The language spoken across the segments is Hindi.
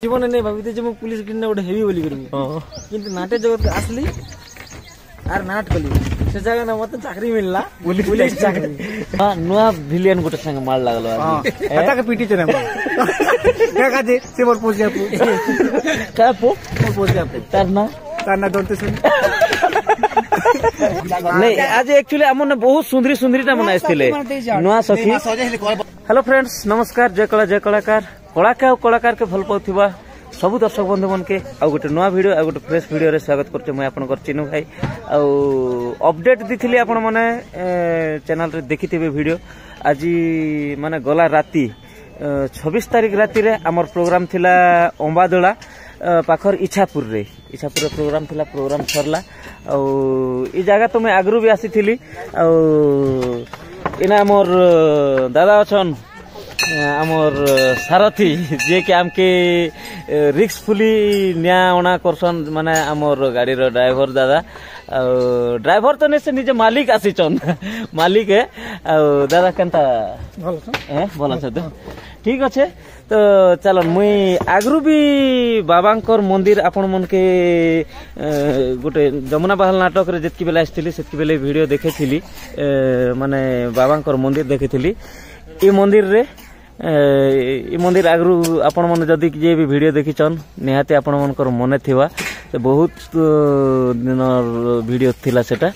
जीवन नहीं भावी जे पुलिस गोटे हेवी बोली कि नाट्य जगत आसली आर नाट कली से जगह ना मत चाकरी मिलला पुलिस चाकरी नुआ विलियन गोटे संग मार लागलो आता के पीटी चने क्या काजे से मोर पोछ जा का पोछ जा तारना डोंते सुन नहीं आज एक्चुअली हमने बहुत सुंदरी सुंदरीटा बनाइथिले नुआ सखी। हेलो फ्रेंड्स नमस्कार जय कलाकार कलाकार कलाकार के भल पाउथिबा सबु दर्शक बंधु मन के आ गोटे नुआ वीडियो आ गोटे फ्रेश वीडियो रे स्वागत करते मैं आपन चिन्हू भाई आ अपडेट दिथिली आपन माने चैनल रे देखिथिबे वीडियो आज माने गला राती 26 तारिख राती रे हमर प्रोग्राम थिला अंबादोला पाखर इच्छापुर रे प्रोग्राम थिला प्रोग्राम सरला आ ई जगह तो मैं आगरू भी आसीथिली आ इना हमर दादा अछन आमर सारथी जे कि आमके रिक्सफुली न्या ओना करसन माने आमर गाड़ी रो ड्राइवर दादा ड्राइवर तो ने से निजे मालिक आसीचन मालिक है दादा केनता भल छ तो ठीक अच्छे तो चलो मुई आगरू भी बाबांकर मंदिर आपण मन के गोटे जमुना बहाल नाटक रे जतकी बेला आस्थिली सेतकी बेले वीडियो देखेथिली माने बाबांकर मंदिर देखेथिली ई मंदिर रे मंदिर आगरू आपण मन जदि जे भी वीडियो देखिचन निहाती आपण मनकर मने थिवा तो बहुत दिन वीडियो थिला सेटा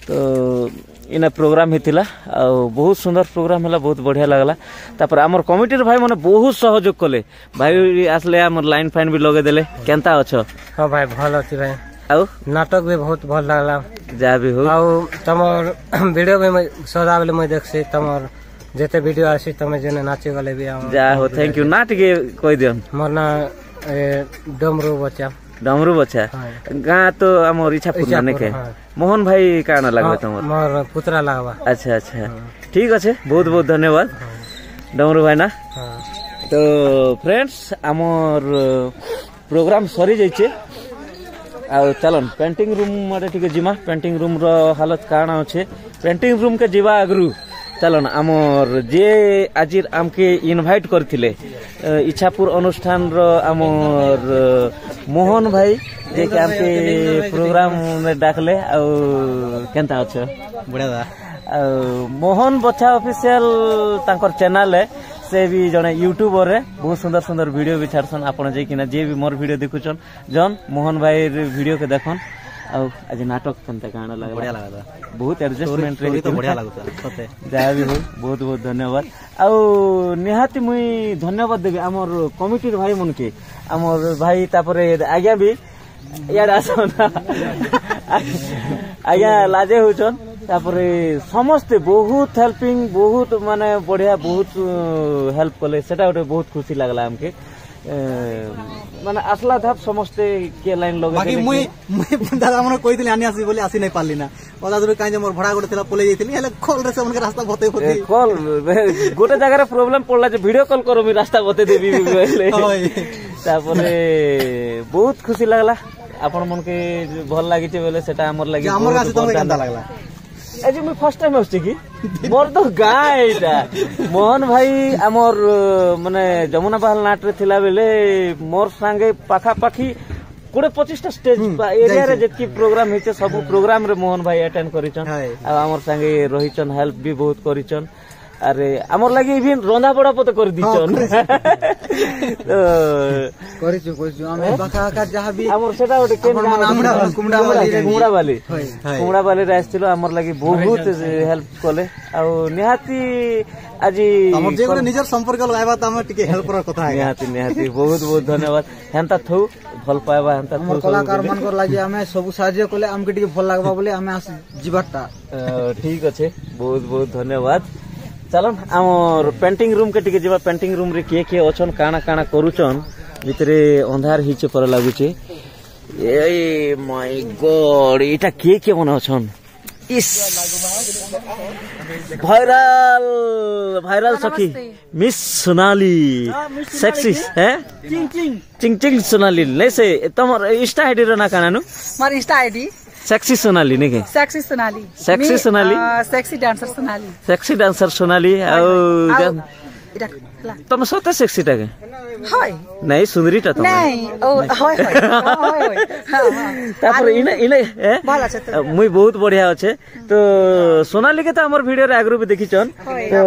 तो इना प्रोग्राम हेतिला आ बहुत सुंदर प्रोग्राम हला बहुत बढ़िया लागला तापर हमर कमिटी रे भाई माने बहुत सहयोग कले भाई आसले हमर लाइन फाइन भी लगे देले केनता अछ हां भाई भल अछि भाई आउ नाटक भी बहुत भल लागला जा भी हो आउ तमर वीडियो में मैं सदा बेले मैं देखसे तमर जेते वीडियो आसी तमे जने नाचे गले भी जा हो थैंक यू नाट के कोइ दियन मोर ना डमरू बच्चा गा तो हमर इच्छा पूर्ण ने के मोहन भाई काना लागबे तमर मोर पुत्रा लागबा अच्छा अच्छा ठीक अछि बहुत बहुत धन्यवाद डमरू भाई ना तो फ्रेंड्स हमर प्रोग्राम सरी जाइछे आ चलन पेंटिंग रूम मारे ठीक जिमा पेंटिंग रूम रो हालत काना अछि पेंटिंग रूम के जीवा आगरू चलन आमर जे आज आमके इनवाइट करथिले इच्छापुर अनुष्ठान रो आमर मोहन भाई जे के आमके प्रोग्राम में डाकले आ केनता अछ बढ़िया मोहन बच्चा ऑफिशियल तांकर चैनल है से भी जने यूट्यूबर रे बहुत सुंदर सुंदर वीडियो भी छाड़सन आपण जे किना जे भी मोर वीडियो देखुचन जन मोहन भाई वीडियो के देखन आज नाटक केनता गाना लागे बढ़िया लागता बहुत एडजस्टमेंट रे तो बढ़िया लागता सते जा भी हो बहुत बहुत धन्यवाद आ निहाती मुई धन्यवाद देबे हमर कमिटी भाई मन के हमर भाई तापरे आज्ञा भी यार आसन आज्ञा लाजे होचन तापरे समस्त बहुत हेल्पिंग बहुत माने बढ़िया बहुत हेल्प कले सेटा गोटे बहुत खुशी लागला हमके माने असला धाप समस्त के लाइन लगे बाकी मुई दादा मन कहितले आनी आसी बोली आसी नै पाली ना ओदा दुर काई जे मोर भड़ा गोटे थला पले जैतली हेले कॉल रे से उनके रास्ता बते होती कॉल गोटे जगह रे प्रॉब्लम पड़ला जे वीडियो कॉल करो मी रास्ता बते देबी बोले तापरे बहुत खुशी लागला आपण मन के भल लागि छे बोले सेटा हमर लागि हमर गासे तमरे केनता लागला आज मैं फर्स्ट टाइम आछी की मोर तो गाय एटा मोहन भाई हमर माने जमुना बहाल नाट रे थिला बेले मोर संगे पाखा पाखी कोड़े 25 स्टेज एरिया रे जतकी प्रोग्राम हेचे सब प्रोग्राम रे मोहन भाई अटेंड करिचन आ हमर संगे रहिचन हेल्प भी बहुत करिचन अरे हमर लागि इवन रंधा बड़ा पते कर दिचन करिछु हम बाका का जहा भी हमर सेटा ओटे केन कुमड़ा वाली रे आस्थिलो हमर लागि बहुत हेल्प कले आ निहाती आज हमर जे निजर संपर्क लगाइबा त हम टिके हेल्प रो कथा है निहाती बहुत बहुत धन्यवाद हेंता थौ भल पाइबा हेंता थौ कलाकार मन कर लागि हमें सब सहायता कले हमके टिके भल लागबा बोले हमें जीवाटा ठीक अछि बहुत बहुत धन्यवाद चलन आमर पेंटिंग रूम के टिके जेबा पेंटिंग रूम रे के अछन काना काना करूचन भितरे अंधार हिचे पर लागुचे ए माय गॉड एटा के बना अछन इस वायरल सखी मिस सोनाली सेक्सी है चिंग सोनाली ले से तमर इंस्टा आईडी रो ना काना नु मार इंस्टा आईडी सेक्सी सोनाली नहीं के sexy Sonali sexy dancer Sonali तुम सते सेक्सी टाके हाय नहीं सुंदरीटा तुम नहीं ओ हाय हाय तापर इने इने भला छ मुई बहुत बढ़िया अच्छे तो सोनाली के तो हमर वीडियो रे आगरू भी देखी छन तो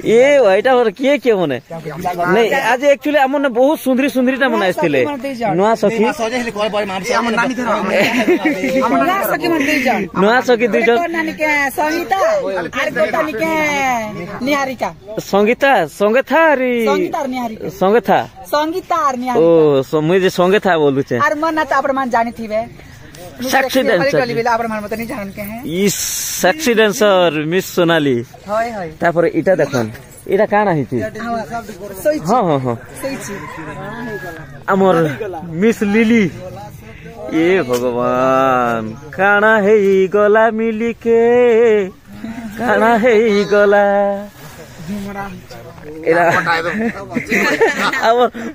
ये वाइटा और किए के मने नहीं आज एक्चुअली हमन बहुत सुंदरी सुंदरीटा मन आइथिले नुआ सखी नुआ सखी दुई जन नानी के संगीता आर गोटानी के निहारिका संगीता संगे था रे संगीता निहारिका संगे था संगीता आर निहारिका ओ मुई जे संगे था बोलु छे आर मन त आपण मान जानी थिबे सेक्सी डांसर आपण मान मत नहीं जान के हैं ई सेक्सी डांसर मिस सोनाली होय होय तापर इटा देखन इटा काना हिची हां हां हां हमर मिस लिली ए भगवान काना है गला मिली के काना है गला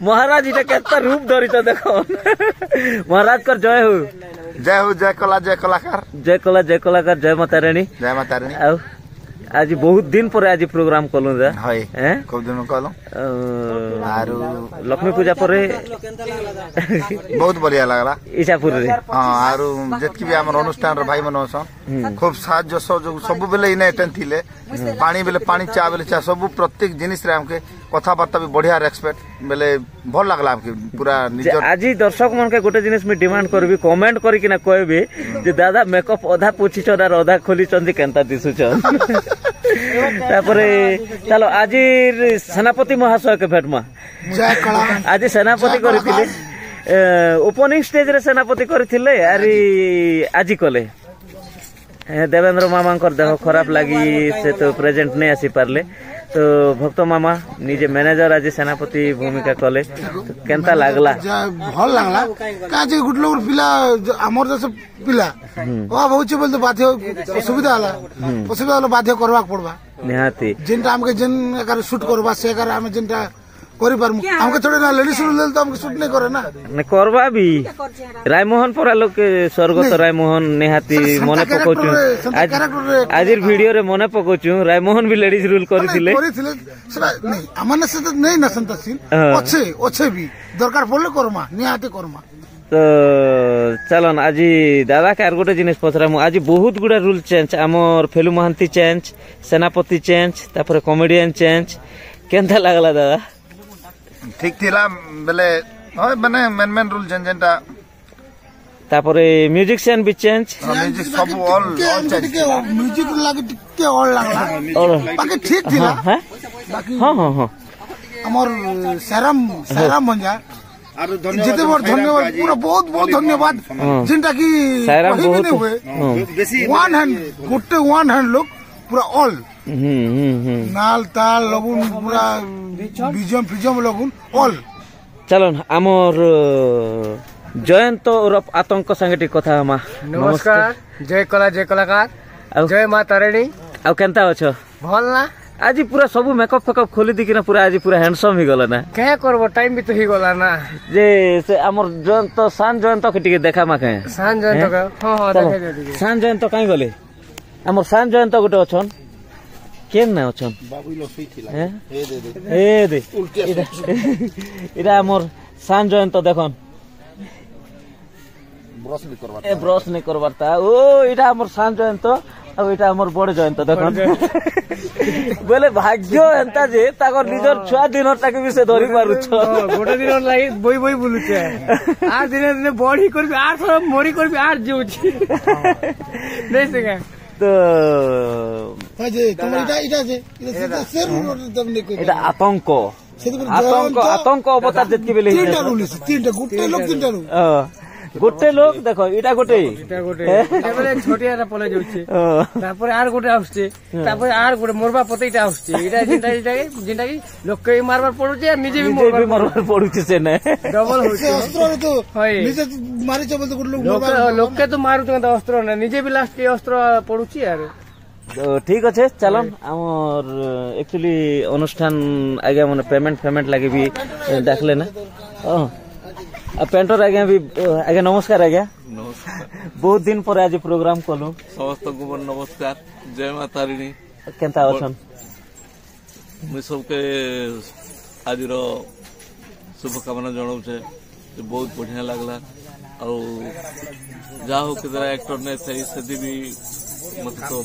महाराज इटा केतना रूप धरी तो देखो महाराज कर जय हो जय कलाकार जय कलाकार जय माता रानी आउ आज बहुत दिन पर आज प्रोग्राम कलु हैं खूब दिन कलु आरो लक्ष्मी पूजा पर बहुत बढ़िया लागला इसापुर रे हां आरो जेतकी भी हमर अनुष्ठान रे भाई मन असन खूब साहाय्य सहयोग सब बेले इने अटेंड थिले पानी बेले पानी चा बेले चा सब प्रत्येक जिनिस रे हमके कथा बार्ता भी बढ़िया रेस्पेक्ट बेले भल लागला हमके पूरा निज आज दर्शक मन के गोटे जिनिस में डिमांड करबी कमेंट करी कि ना कहबी जे दादा मेकअप आधा पूछी छन और आधा खोली छन केनता दिसु छन तापरे चलो आज सेनापति महाशय के भेटमा जय कला आज सेनापति करथिले ओपनिंग स्टेज रे सेनापति करथिले आरी आज कले देवेंद्र मामा देह खराब लगी से तो प्रेजेंट नहीं आसी पारले तो भक्त मामा निजे मैनेजर आज सेनापति भूमिका कले तो केनता लागला भल लागला काजे गुड लोग पिला हमर जस पिला ओ बहुत बोलते बाध्य सुविधा होला बाध्य करवा पड़बा निहाती जिनटा हमके जिन अगर शूट करबा से अगर हम जिनटा करि पारमु हमके थोड़े ना लेडीज रोल तो हमके शूट नहीं करे ना ने करबा भी रायमोहन पर लोग के स्वर्गत रायमोहन निहाती मने पकोचु आज वीडियो रे मने पकोचु रायमोहन भी लेडीज रोल करिथिले नहीं हमने से नहीं ना संतसीन अच्छे भी दरकार पड़ले करमा निहाती करमा तो चलन आज दादा के आर गोटे जिनिस पचरामु आज बहुत गुडा रूल चेंज हमर फेलु महांती चेंज सेनापति चेंज तापर कॉमेडियन चेंज केनता लागला दादा ठीक थिला बेले होय माने मेन रूल चेंज जेंटा तापरे म्यूजिशियन भी चेंज म्यूजिक सब ऑल म्यूजिक लागे टिके ऑल लागला और बाकी ठीक थिला बाकी हां हमर शरम मंजा जिते बहुत धन्यवाद पूरा बहुत धन्यवाद जिनटा की बहुत वन हैंड लोग पूरा ऑल नाल ताल लगुन पूरा बीजम लगुन ऑल चलन आमर जयंत उर्फ आतंक संगठी कथा मा नमस्कार जय कलाकार जय माँ तारिणी आ केनता अछो भल ना आज पूरा सब मेकअप फेकअप खोली दी कि पूरा आज पूरा हैंडसम ही गला ना क्या करबो टाइम भी तो ही गला ना जे से हमर जयंत शान जयंत के टिके देखा मा के शान जयंत का हां देखा दे शान जयंत काई गले हमर शान जयंत गोटे अछन केन ना अछन बाबू लो सही थिला ए दे इरा हमर शान जयंत देखन ब्रश नहीं करबारता ओ इटा हमर शान जयंत अब इटा हमर बड़ जयंत देखन बोले भाग्य एंता जे ताकर निजर छुआ दिन ताके भी से धरि मारु छ गोटे दिन लागि बोई बुलु छ आ दिन बॉडी करबी आर थोड़ा मोरी करबी आर जोछि नहीं सके तो जे तुमरा इटा जे शेर तुमने को इटा आतंक अवतार जतके बेले तीनटा गोटे लोग देखो इटा गोटे छोटिया पले जाउछि तापर आर गोटे आउछि तापर आर गोटे मोरबा पतेटा आउछि इटा जिंदा की लोक के मारबार पडुछि आ निजे भी मारबार पडुछि से ने डबल होछि अस्त्र तो निजे मारि छ बोलते गोटे लोक के तो मारु त अस्त्र ना निजे भी लास्ट के अस्त्र पडुछि यार तो ठीक अच्छे चलन आमर एक्चुअली अनुष्ठान आगे मन पेमेंट लगे भी डाकले ना पेंटर आज्ञा भी आज्ञा नमस्कार आज्ञा बहुत दिन पर आज प्रोग्राम कलु समस्त को नमस्कार जय माता तारिणी केनता अछन मुझे सबके आज शुभकामना जनाऊे बहुत बढ़िया लगला जा हो कि एक्टर ने से भी मत तो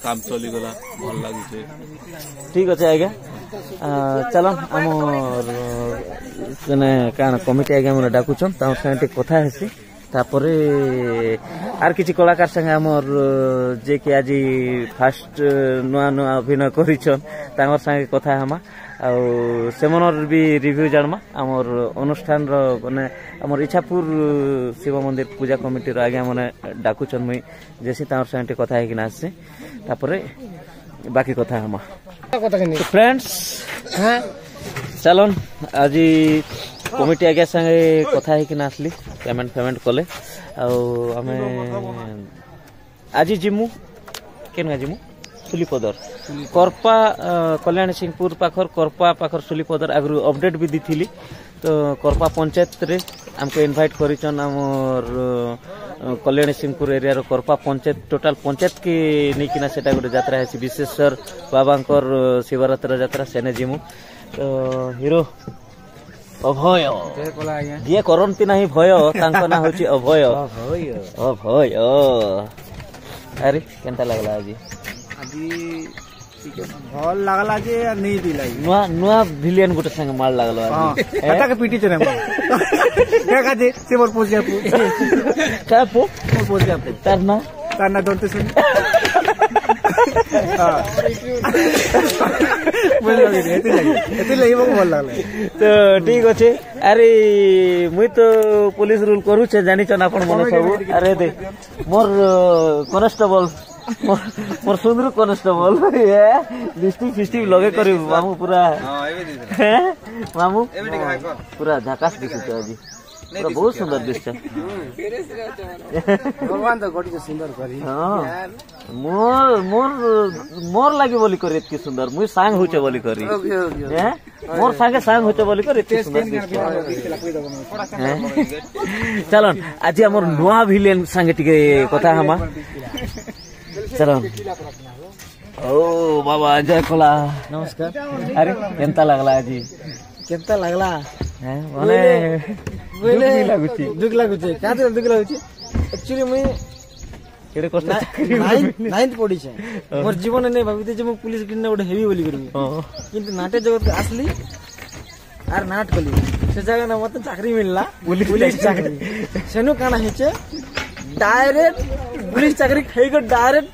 काम चली गला भल लगुचे। ठीक अच्छे आज्ञा चल आमर क्या कमिटी आज्ञा मैंने डाकुचन सागे कथा हेसी तापरे आर किसी कलाकार संगे आमर जे कि आज फास्ट नुआ नुआ अभिनय करिछन तांगर संगे कथा हमा सेमनर भी रिव्यू जानमा आमर अनुष्ठान माने आमर इच्छापुर शिव मंदिर पूजा कमिटी आज्ञा मैंने डाकुचन मुई जैसे तांगर संगे कथा है कि ना आसे तापरे बाकी कथा हमा फ्रेंड्स चलन आज कमिटी आज्ञा संगे कथा है कि ना आसली पेमेंट कले आमे आज जिमु केन जिमु सुलीपदर करपा कल्याण सिंहपुर पाखर करपा पाखर सुलीपदर आगु अपडेट भी दी तो करपा पंचायत रे हमको इनवाइट करिचन हमर कल्याण सिंहपुर एरिया रो करपा पंचायत टोटल पंचायत के निकिना सेटा गोटे यात्रा है विशेषकर बाबांकर शिवरात्र यात्रा सेने जिमु तो हीरो अभय ये करती ना भय तांको ना होची अभय अभय अरे केनता लागला आज भल लागला जे नहीं भी लाई नुआ नुआ विलियन गुटे संग मार लागलो आज हटा के पीटी चने क्या काजे से मोर पोज जापु का पो मोर पोज जापु तारना डरते सुन तो ठीक अच्छे अरे मुई तो पुलिस रूल करू छे जानी चन आपण मन सब अरे दे मोर कॉन्स्टेबल मोर सुंदर कॉन्स्टेबल लिपस्टिक फिस्टिक लगे करी मामू पूरा मामू पूरा झकास दिखुछ आज पूरा बहुत सुंदर दिखछ भगवान तो गडी सुंदर करी हां मोर मोर मोर लागि बोली करे इतकी सुंदर मुई सांग होचे बोली करी हैं मोर संगे सांग होचे बोली करे इतकी सुंदर चलन आज हमर नुआ विलेन संगे टिके कथा हमा चलन ओ बाबा जय कोला नमस्कार अरे केनता लागला आज केनता लागला हैं माने दुख लागुचे क्या दुख लागुचे एक्चुअली मुई केडे कष्ट नाइन्थ पढ़ी छे मोर जीवन ने भाबिते जे मु पुलिस किने गोटे हेवी बोली करबी किंतु नाट्य जगत आसली आर नाट कली से जगह ना मत चाकरी मिलला पुलिस चाकरी सेनु काना हेचे डायरेक्ट पुलिस चाकरी खाई को डायरेक्ट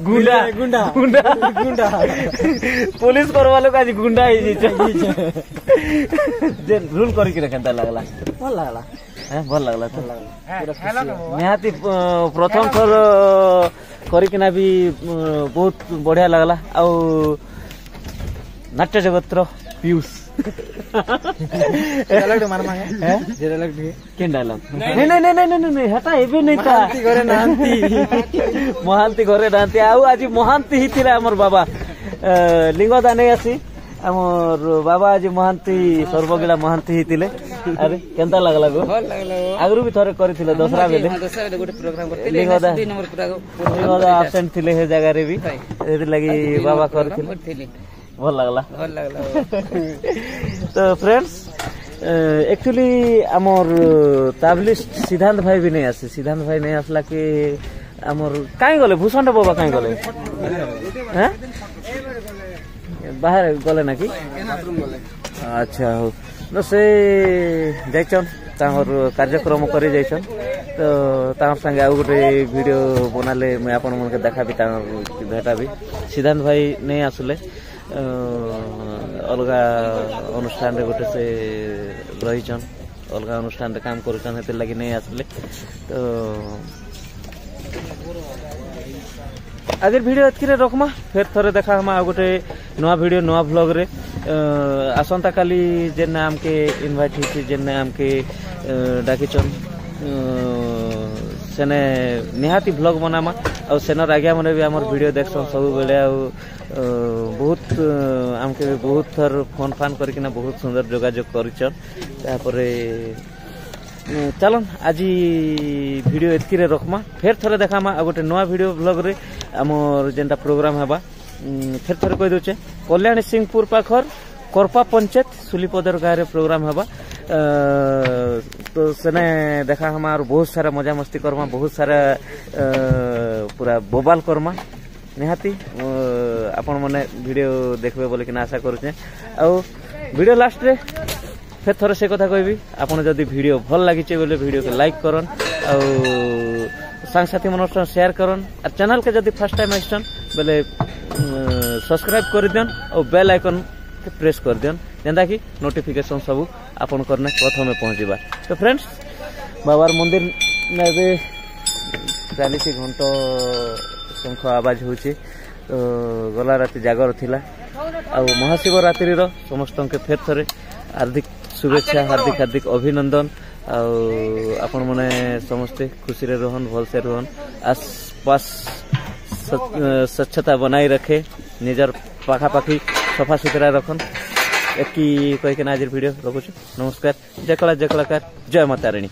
गुंडा गुंडा गुंडा गुंडा पुलिस करवा लोग आज गुंडा ही जे रूल करी के केनता लागला भल लागला भल लागला तो निहाती प्रथम थर करिकिना भी बहुत बढ़िया लागला आ नाट्य जगत रो पीयूष डायलॉग मारमा है डायलॉग केन डायलॉग नहीं नहीं नहीं नहीं नहीं हटा एबे नहीं था महांती घरे नांती महांती घरे नांती आउ आज महांती ही थिला हमर बाबा लिंगदाने आसी हमर बाबा आज महांती सर्वगिला महांती ही थिले अरे केनता लागला गो भल लागला आगरु भी थरे करथिले दसरा बेले गोटे प्रोग्राम करथिले लिंगदा 2 नंबर पूरा लिंगदा एब्सेंट थिले हे जगह रे भी एति लागि बाबा करथिले भल लागला तो फ्रेंड्स एक्चुअली आमर ताबलिस्ट सिद्धांत भाई भी नहीं आसे सिद्धांत भाई नहीं आसला कि आमर काई गले भूषण बाबा काई गले हैं बाहर गले ना कि अच्छा हो न से जाइछन तांगर कार्यक्रम करे जाइछन तो तांगर संगे आ गोटे वीडियो बनाले मैं आपन मन के देखाबी तांगर भेटा भी सिद्धांत भाई नहीं आसले अलगा अनुष्ठान रे गोटे से रहीचन अलगा अनुष्ठान रे काम करूचन हेते लागि नहीं आसले तो आगे वीडियो एतकिरे रखमा फिर थरे देखा हम आ गोटे नवा वीडियो नवा व्लॉग रे आसंता काली जेन नाम के इनवाइट हिची जेन नाम के डाकिचन सेने निहाती व्लॉग बनामा और सेनर आज्ञा मने भी हमर वीडियो देखसन सब बेले आ बहुत हमके बहुत थर फोन फान करके ना बहुत सुंदर जोगाजोग करिचन तापरे चलन आज वीडियो एतकी रे रखमा फिर थरे देखामा आ गोटे नवा वीडियो ब्लॉग रे हमर जेंटा प्रोग्राम हेबा फेर थोड़े कही दूचे कल्याणी सिंहपुर पाखर करपा पंचायत सुलीपदर गाँव प्रोग्राम हवा तो सेने देखा हमार बहुत सारा मजा मस्ती करमा बहुत सारा पूरा बोबाल करमा निहाती आपण मैंने वीडियो देखबे बोले कि आशा करुचे वीडियो लास्ट रे फिर थोड़े से कथा कहबी आपन जदि वीडियो भल लगी बोले वीडियो के लाइक करन सांगसाथी मन शेयर करन और चैनल के जदि फर्स्ट टाइम आइसन बोले सब्सक्राइब कर दियन और बेल आइकन के प्रेस कर दियन जेंदा कि नोटिफिकेशन सब आपन करने प्रथम पहुंचबा। तो फ्रेंड्स बाबार मंदिर में भी 40 घंटा शंख आवाज होची तो गला राति जागर थिला आ महाशिवरात्रि समस्त के फेर थरे हार्दिक शुभेच्छा हार्दिक अभिनंदन आपण मैंने समस्ते खुशी रे रहन भल से रहन आसपास स्वच्छता बनाई रखे निजर पाखापाखी सफा सुतरा रखन एक कह के आज वीडियो रखुछु। नमस्कार जय कलाकार जय माता रानी।